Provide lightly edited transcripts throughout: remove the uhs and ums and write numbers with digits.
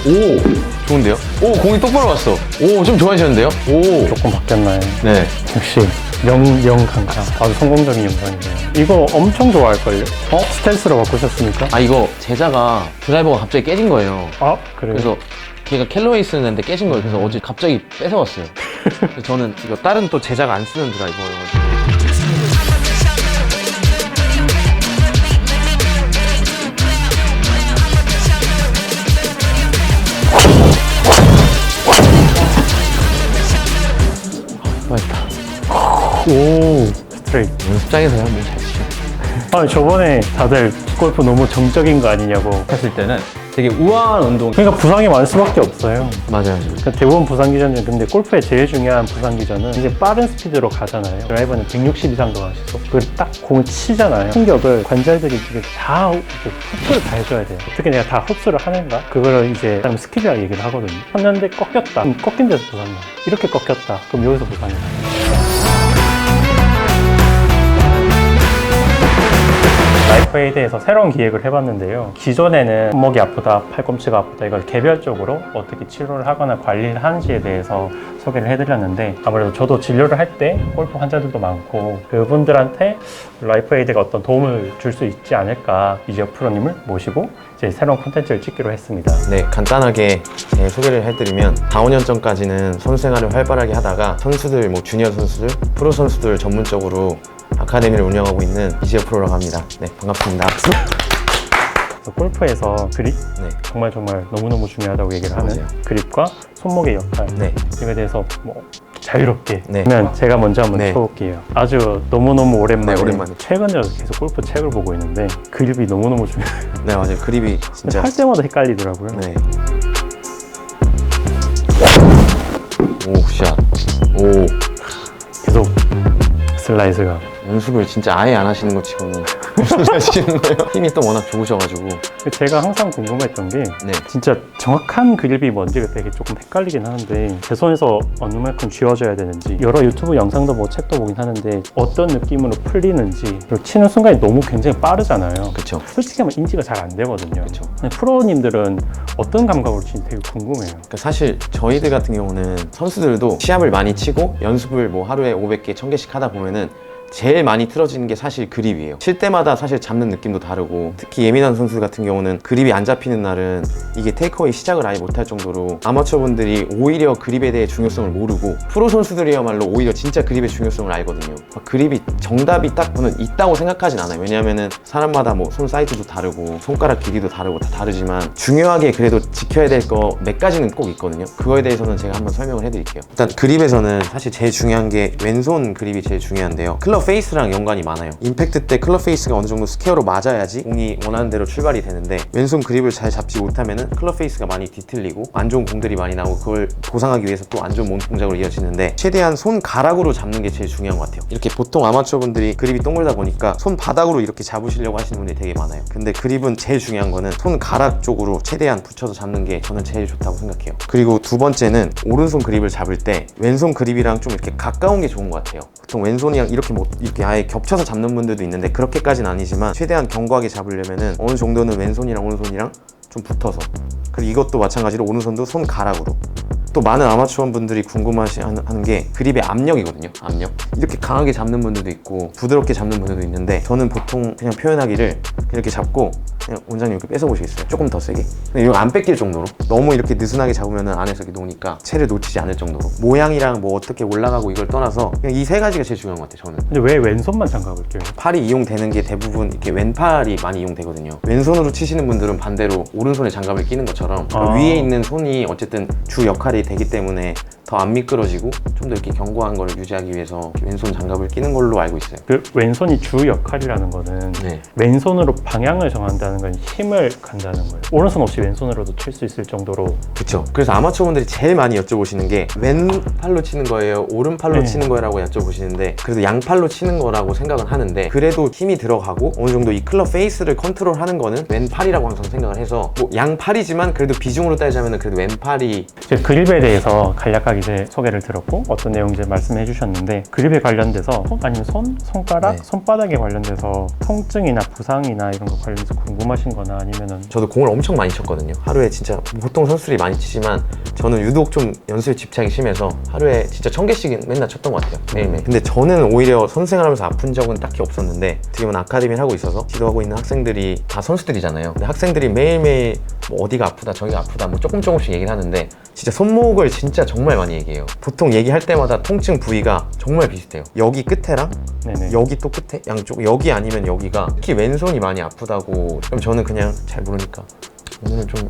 오, 좋은데요? 오, 공이 똑바로 갔어. 오, 좀 좋아지셨는데요? 오. 조금 바뀌었나요? 네. 역시 명강사 아주 성공적인 영상이네요. 이거 엄청 좋아할걸요? 스탠스로 바꾸셨습니까? 아, 이거 제자가 드라이버가 갑자기 깨진 거예요. 아 그래요? 그래서 걔가 캘로웨이 쓰는데 깨진 거예요. 그래서 어제 갑자기 뺏어왔어요. 그래서 저는 이거 다른 또 제자가 안 쓰는 드라이버여가지고. 맛있다. 오 스트레이트. 연습장에서 한번 잘 치죠. 아 저번에 다들 골프 너무 정적인 거 아니냐고 했을 때는 되게 우아한 운동. 그러니까 부상이 많을 수밖에 없어요. 맞아요. 그러니까 대부분 부상 기전 중 근데 골프의 제일 중요한 부상 기전은 이제 빠른 스피드로 가잖아요. 드라이버는 160 이상도 가시고 그걸 딱 공을 치잖아요. 충격을 관절들이 이게 다 흡수를 다 해줘야 돼요. 어떻게 내가 다 흡수를 하는가? 그거를 이제 사람 스킬이라고 얘기를 하거든요. 했는데 꺾였다. 그럼 꺾인 데서 부상이 나요. 이렇게 꺾였다. 그럼 여기서 부상이 나요. 라이프에이드에서 새로운 기획을 해봤는데요. 기존에는 손목이 아프다, 팔꿈치가 아프다 이걸 개별적으로 어떻게 치료를 하거나 관리를 하는지에 대해서 소개를 해드렸는데 아무래도 저도 진료를 할 때 골프 환자들도 많고 그분들한테 라이프에이드가 어떤 도움을 줄 수 있지 않을까 이재혁 프로님을 모시고 이제 새로운 콘텐츠를 찍기로 했습니다. 네, 간단하게 제 소개를 해드리면 4, 5년 전까지는 선수 생활을 활발하게 하다가 선수들, 뭐 주니어 선수들, 프로 선수들 전문적으로 아카데미를 운영하고 있는 이재혁 프로라고 합니다. 네, 반갑습니다. 그래서 골프에서 그립 네, 정말 너무너무 중요하다고 얘기를 하는 맞아요. 그립과 손목의 역할 네, 이거에 대해서 뭐 자유롭게 네. 그러면 제가 먼저 한번 네. 쳐볼게요. 아주 너무너무 오랜만에, 네, 오랜만에. 최근 들어서 계속 골프 책을 보고 있는데 그립이 너무너무 중요해요. 네, 맞아요. 그립이 진짜. 할 때마다 헷갈리더라고요. 네. 오, 샷. 오, 계속 슬라이스가 연습을 진짜 아예 안 하시는 것 치고는 무슨 소리 하시는 거예요? 힘이 또 워낙 좋으셔가지고. 제가 항상 궁금했던 게 네, 진짜 정확한 그립이 뭔지가 되게 조금 헷갈리긴 하는데 제 손에서 어느 만큼 쥐어져야 되는지 여러 유튜브 영상도 뭐 책도 보긴 하는데 어떤 느낌으로 풀리는지 그리고 치는 순간이 너무 굉장히 빠르잖아요. 그쵸. 솔직히 하면 인지가 잘 안 되거든요. 그쵸. 근데 프로님들은 어떤 감각으로 치는지 되게 궁금해요. 그러니까 사실 저희들 같은 경우는 선수들도 시합을 많이 치고 연습을 뭐 하루에 500개, 1000개씩 하다 보면은 제일 많이 틀어지는 게 사실 그립이에요. 칠 때마다 사실 잡는 느낌도 다르고 특히 예민한 선수 같은 경우는 그립이 안 잡히는 날은 이게 테이크어웨이 시작을 아예 못할 정도로 아마추어분들이 오히려 그립에 대해 중요성을 모르고 프로 선수들이야말로 오히려 진짜 그립의 중요성을 알거든요. 그립이 정답이 딱 저는 있다고 생각하진 않아요. 왜냐하면은 사람마다 뭐 손 사이즈도 다르고 손가락 길이도 다르고 다 다르지만 중요하게 그래도 지켜야 될 거 몇 가지는 꼭 있거든요. 그거에 대해서는 제가 한번 설명을 해드릴게요. 일단 그립에서는 사실 제일 중요한 게 왼손 그립이 제일 중요한데요. 클럽 페이스랑 연관이 많아요. 임팩트 때 클럽 페이스가 어느 정도 스퀘어로 맞아야지 공이 원하는 대로 출발이 되는데 왼손 그립을 잘 잡지 못하면은 클럽 페이스가 많이 뒤틀리고 안 좋은 공들이 많이 나오고 그걸 보상하기 위해서 또 안 좋은 몸 동작으로 이어지는데 최대한 손가락으로 잡는 게 제일 중요한 것 같아요. 이렇게 보통 아마추어분들이 그립이 동글다 보니까 손바닥으로 이렇게 잡으시려고 하시는 분들이 되게 많아요. 근데 그립은 제일 중요한 거는 손가락 쪽으로 최대한 붙여서 잡는 게 저는 제일 좋다고 생각해요. 그리고 두 번째는 오른손 그립을 잡을 때 왼손 그립이랑 좀 이렇게 가까운 게 좋은 것 같아요. 보통 왼손이랑 이렇게 아예 겹쳐서 잡는 분들도 있는데 그렇게까지는 아니지만 최대한 견고하게 잡으려면은 어느 정도는 왼손이랑 오른손이랑 좀 붙어서 그리고 이것도 마찬가지로 오른손도 손가락으로 또 많은 아마추어 분들이 궁금해하는 게 그립의 압력이거든요. 압력 이렇게 강하게 잡는 분들도 있고 부드럽게 잡는 분들도 있는데 저는 보통 그냥 표현하기를 이렇게 잡고 그냥 원장님 이렇게 뺏어보시겠어요? 조금 더 세게 이거 안 뺏길 정도로 너무 이렇게 느슨하게 잡으면 안에서 이렇게 노니까 채를 놓치지 않을 정도로 모양이랑 뭐 어떻게 올라가고 이걸 떠나서 그냥 이 세 가지가 제일 중요한 것 같아요. 저는 근데 왜 왼손만 장갑을 껴요? 팔이 이용되는 게 대부분 이렇게 왼팔이 많이 이용되거든요. 왼손으로 치시는 분들은 반대로 오른손에 장갑을 끼는 것처럼 위에 있는 손이 어쨌든 주 역할이 되기 때문에 더 안 미끄러지고 좀 더 이렇게 견고한 걸 유지하기 위해서 왼손 장갑을 끼는 걸로 알고 있어요. 그 왼손이 주 역할이라는 거는 네. 왼손으로 방향을 정한다는 건 힘을 간다는 거예요. 오른손 없이 왼손으로도 칠 수 있을 정도로. 그쵸. 그래서 아마추어분들이 제일 많이 여쭤보시는 게 왼팔로 치는 거예요? 오른팔로 네. 치는 거라고 여쭤보시는데 그래도 양팔로 치는 거라고 생각은 하는데 그래도 힘이 들어가고 어느 정도 이 클럽 페이스를 컨트롤하는 거는 왼팔이라고 항상 생각을 해서 뭐 양팔이지만 그래도 비중으로 따지자면 그래도 왼팔이 그립에 대해서 간략하게 딱 이제 소개를 들었고 어떤 내용인지 말씀해 주셨는데 그립에 관련돼서 아니면 손가락, 네. 손바닥에 관련돼서 통증이나 부상이나 이런 거 관련해서 궁금하신 거나 아니면은 저도 공을 엄청 많이 쳤거든요. 하루에 진짜 보통 선수들이 많이 치지만 저는 유독 좀 연습에 집착이 심해서 하루에 진짜 1000개씩 맨날 쳤던 것 같아요. 매일매일. 근데 저는 오히려 선수생활 하면서 아픈 적은 딱히 없었는데 어떻게 보면 아카데미를 하고 있어서 지도하고 있는 학생들이 다 선수들이잖아요. 근데 학생들이 매일매일 뭐 어디가 아프다 저기가 아프다 뭐 조금씩 얘기를 하는데 진짜 손목을 진짜 정말 많이 얘기해요. 보통 얘기할 때마다 통증 부위가 정말 비슷해요. 여기 끝에랑 네네. 여기 또 끝에 양쪽 여기 아니면 여기가 특히 왼손이 많이 아프다고. 그럼 저는 그냥 잘 모르니까 오늘은 좀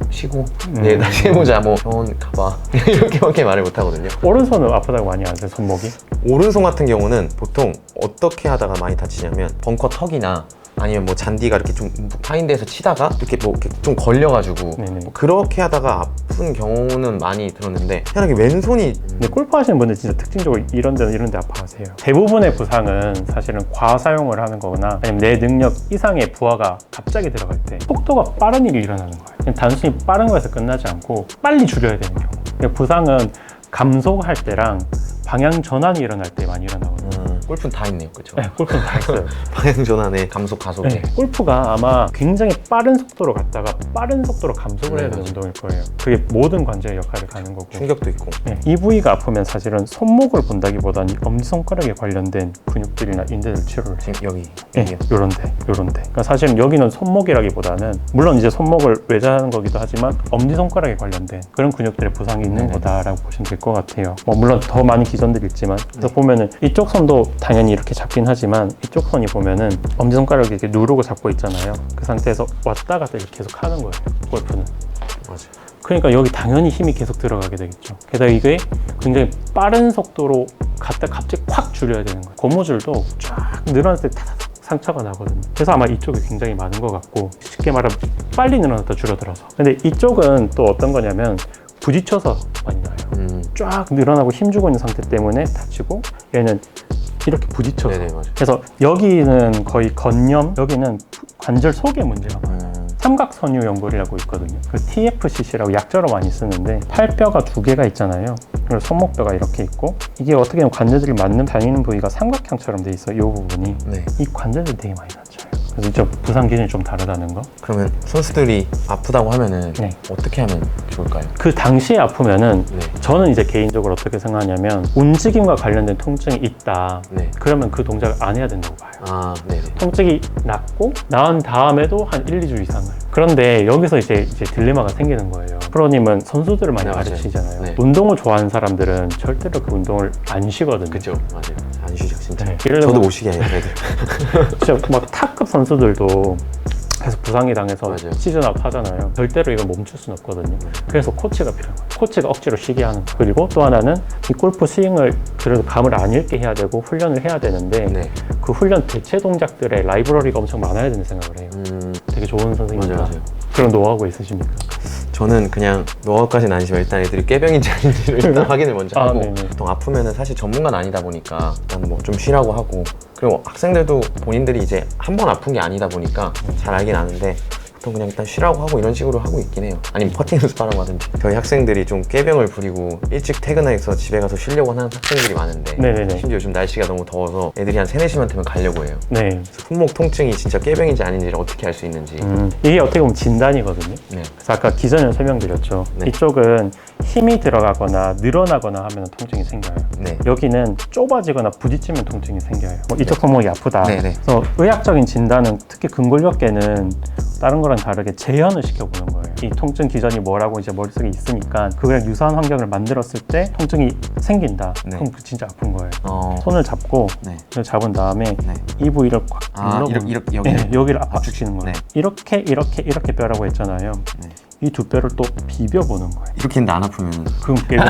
쉬고 내일 다시 해보자 뭐 병원 가봐 이렇게밖에 말을 못 하거든요. 오른손은 아프다고 많이 하세요, 손목이? 오른손 같은 경우는 보통 어떻게 하다가 많이 다치냐면 벙커 턱이나 아니면 뭐 잔디가 이렇게 좀 파인 데서 치다가 이렇게 뭐 이렇게 좀 걸려가지고 네네. 뭐 그렇게 하다가 아픈 경우는 많이 들었는데 희한하게 왼손이 근데 골프 하시는 분들 진짜 특징적으로 이런 데 아파하세요. 대부분의 부상은 사실은 과사용을 하는 거거나 아니면 내 능력 이상의 부하가 갑자기 들어갈 때 속도가 빠른 일이 일어나는 거예요. 그냥 단순히 빠른 거에서 끝나지 않고 빨리 줄여야 되는 경우. 그러니까 부상은 감속할 때랑 방향 전환이 일어날 때 많이 일어나거든요. 골프는 다 있네요, 그렇죠? 네, 골프는 다 있어요. 방향 전환에 감속 가속에. 네, 골프가 아마 굉장히 빠른 속도로 갔다가 빠른 속도로 감속을 해야 되는 맞아요. 운동일 거예요. 그게 모든 관절의 역할을 가는 거고. 충격도 있고. 네, 이 부위가 아프면 사실은 손목을 본다기보다는 엄지손가락에 관련된 근육들이나 인대들 치료를 해요. 지금 여기. 네, 여기요. 요런데. 그러니까 사실은 여기는 손목이라기보다는 물론 이제 손목을 외자하는 거기도 하지만 엄지손가락에 관련된 그런 근육들의 부상이 있는 네네. 거다라고 보시면 될 것 같아요. 뭐 물론 더 많은 기전들이 있지만 그래서 보면은 이쪽 손도 당연히 이렇게 잡긴 하지만 이쪽 손이 보면은 엄지손가락이 이렇게 누르고 잡고 있잖아요. 그 상태에서 왔다 갔다 이렇게 계속 하는 거예요, 골프는. 맞아요. 그러니까 여기 당연히 힘이 계속 들어가게 되겠죠. 게다가 이게 굉장히 빠른 속도로 갔다 갑자기 확 줄여야 되는 거예요. 고무줄도 쫙 늘어났을 때 타닥 상처가 나거든요. 그래서 아마 이쪽이 굉장히 많은 것 같고 쉽게 말하면 빨리 늘어났다 줄어들어서. 근데 이쪽은 또 어떤 거냐면 부딪혀서 많이 나요. 쫙 늘어나고 힘주고 있는 상태 때문에 다치고 얘는 이렇게 부딪혀서. 네네, 맞아요. 그래서 여기는 거의 건염, 여기는 관절 속에 문제가 많아요. 삼각선유 연골이라고 있거든요. 그 TFCC라고 약자로 많이 쓰는데 팔뼈가 2개가 있잖아요. 그리고 손목뼈가 이렇게 있고 이게 어떻게 보면 관절들이 맞는 다니는 부위가 삼각형처럼 돼 있어요. 이 부분이. 네. 이 관절들이 되게 많이 다쳐요. 그래서 이쪽 부상 기준이 좀 다르다는 거. 그러면 선수들이 아프다고 하면은 네. 어떻게 하면 좋을까요? 그 당시에 아프면은 네. 저는 이제 개인적으로 어떻게 생각하냐면 움직임과 관련된 통증이 있다. 네. 그러면 그 동작을 안 해야 된다고 봐요. 아, 네네. 통증이 났고 나은 다음에도 한 1, 2주 이상을. 그런데 여기서 이제 딜레마가 생기는 거예요. 프로님은 선수들을 많이 네, 맞아요. 가르치잖아요. 네. 운동을 좋아하는 사람들은 절대로 그 운동을 안 쉬거든요. 그죠, 맞아요. 안 쉬죠, 진짜. 네. 예를 들면 저도 못 쉬게 해요, 애들. 진짜 막 탑급 선수들도 계속 부상이 당해서 맞아요. 시즌아웃 하잖아요. 절대로 이걸 멈출 수는 없거든요. 그래서 코치가 필요한 거예요. 코치가 억지로 쉬게 하는 거예요. 그리고 또 하나는 이 골프 스윙을 그래도 감을 안 잃게 해야 되고 훈련을 해야 되는데 네. 그 훈련 대체 동작들의 라이브러리가 엄청 많아야 되는 생각을 해요. 되게 좋은 선생님이다. 맞아요. 그런 노하우가 있으십니까? 저는 그냥 노하우까지는 아니지만 일단 애들이 꾀병인지 아닌지를 일단 확인을 먼저 아, 하고 네네. 보통 아프면은 사실 전문가는 아니다 보니까 일단 뭐 좀 쉬라고 하고 그리고 학생들도 본인들이 이제 한 번 아픈 게 아니다 보니까 잘 알긴 아는데 보통 그냥 일단 쉬라고 하고 이런 식으로 하고 있긴 해요. 아니면 퍼팅 연습하라고 하든지. 저희 학생들이 좀 꾀병을 부리고 일찍 퇴근해서 집에 가서 쉬려고 하는 학생들이 많은데 네네네. 심지어 요즘 날씨가 너무 더워서 애들이 한 3, 4시만 되면 가려고 해요. 네. 그래서 손목 통증이 진짜 꾀병인지 아닌지를 어떻게 알 수 있는지. 이게 어떻게 보면 진단이거든요. 네. 그래서 아까 기전에 설명드렸죠. 네. 이쪽은 힘이 들어가거나 늘어나거나 하면 통증이 생겨요. 네. 여기는 좁아지거나 부딪히면 통증이 생겨요. 뭐 이쪽 손목이 아프다. 네네. 그래서 의학적인 진단은 특히 근골격계는 다른 거랑 다르게 재현을 시켜보는 거예요. 이 통증 기전이 뭐라고 이제 머릿속에 있으니까 그거랑 유사한 환경을 만들었을 때 통증이 생긴다. 네. 그럼 그 진짜 아픈 거예요. 손을 손을 잡고 네. 이걸 잡은 다음에 네. 이 부위를 꽉 아, 눌러보는 이렇게 여기를? 네, 여기를 압축시키는 거예요. 네. 이렇게 뼈라고 했잖아요. 네. 이 두 뼈를 또 비벼보는 거예요. 이렇게 했는데 안 아프면 그럼 깨병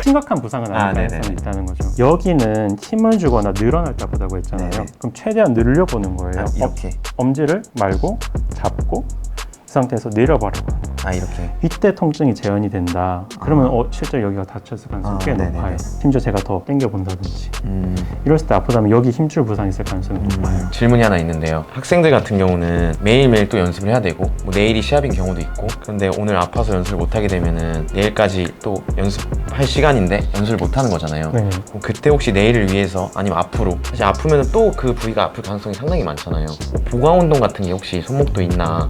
심각한 부상은 아닐 가능성이 네네네. 있다는 거죠. 여기는 힘을 주거나 늘어날 때 아프다고 했잖아요. 네네. 그럼 최대한 늘려보는 거예요. 이렇게 엄지를 말고 잡고 이 상태에서 내려버리고 하는 거예요. 아 이렇게. 이때 통증이 재현이 된다. 그러면 실제 여기가 다쳤을 가능성이 꽤 네네네. 높아요. 심지어 제가 더 당겨본다든지 이랬을 때 아프다면 여기 힘줄 부상이 있을 가능성이 높아요. 질문이 하나 있는데요. 학생들 같은 경우는 매일매일 또 연습을 해야 되고 뭐 내일이 시합인 경우도 있고, 근데 오늘 아파서 연습을 못하게 되면은 내일까지 또 연습할 시간인데 연습을 못하는 거잖아요. 네. 그럼 그때 혹시 내일을 위해서 아니면 앞으로, 사실 아프면 또 그 부위가 아플 가능성이 상당히 많잖아요. 뭐 보강 운동 같은 게 혹시 손목도 있나?